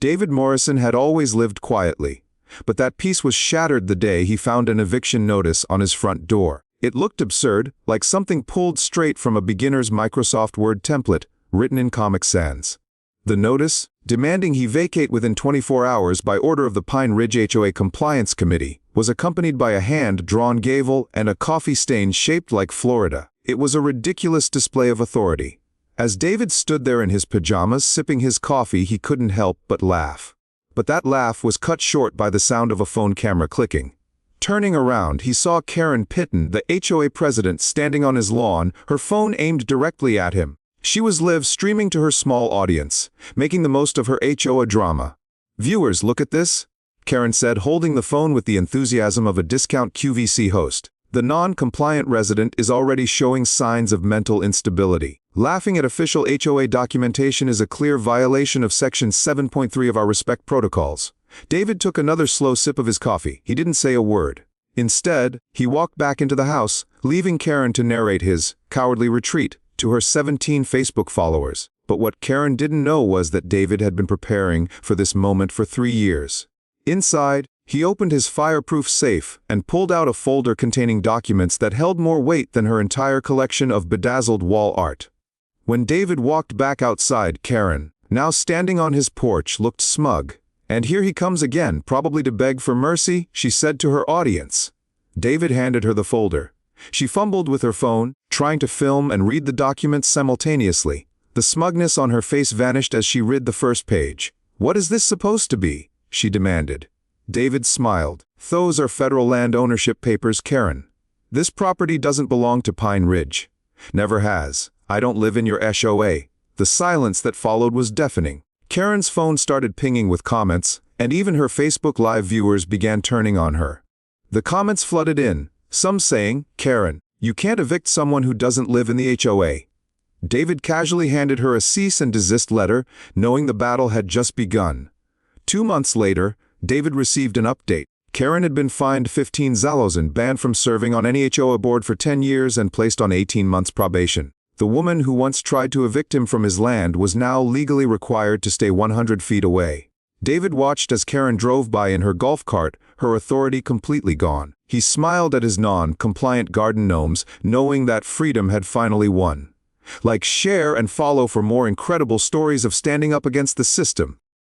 David Morrison had always lived quietly, but that peace was shattered the day he found an eviction notice on his front door. It looked absurd, like something pulled straight from a beginner's Microsoft Word template, written in Comic Sans. The notice, demanding he vacate within 24 hours by order of the Pine Ridge HOA Compliance Committee, was accompanied by a hand-drawn gavel and a coffee stain shaped like Florida. It was a ridiculous display of authority. As David stood there in his pajamas sipping his coffee, he couldn't help but laugh. But that laugh was cut short by the sound of a phone camera clicking. Turning around, he saw Karen Pitton, the HOA president, standing on his lawn, her phone aimed directly at him. She was live streaming to her small audience, making the most of her HOA drama. "Viewers, look at this," Karen said, holding the phone with the enthusiasm of a discount QVC host. "The non-compliant resident is already showing signs of mental instability. Laughing at official HOA documentation is a clear violation of Section 7.3 of our Respect Protocols." David took another slow sip of his coffee. He didn't say a word. Instead, he walked back into the house, leaving Karen to narrate his cowardly retreat to her 17 Facebook followers. But what Karen didn't know was that David had been preparing for this moment for 3 years. Inside, he opened his fireproof safe and pulled out a folder containing documents that held more weight than her entire collection of bedazzled wall art. When David walked back outside, Karen, now standing on his porch, looked smug. "And here he comes again, probably to beg for mercy," she said to her audience. David handed her the folder. She fumbled with her phone, trying to film and read the documents simultaneously. The smugness on her face vanished as she read the first page. "What is this supposed to be?" she demanded. David smiled. "Those are federal land ownership papers, Karen. This property doesn't belong to Pine Ridge. Never has. I don't live in your HOA." The silence that followed was deafening. Karen's phone started pinging with comments, and even her Facebook Live viewers began turning on her. The comments flooded in, some saying, "Karen, you can't evict someone who doesn't live in the HOA." David casually handed her a cease and desist letter, knowing the battle had just begun. 2 months later, David received an update. Karen had been fined 15 zalozen, banned from serving on any HOA board for 10 years and placed on 18 months probation. The woman who once tried to evict him from his land was now legally required to stay 100 feet away. David watched as Karen drove by in her golf cart, her authority completely gone. He smiled at his non-compliant garden gnomes, knowing that freedom had finally won. Like, share, and follow for more incredible stories of standing up against the system.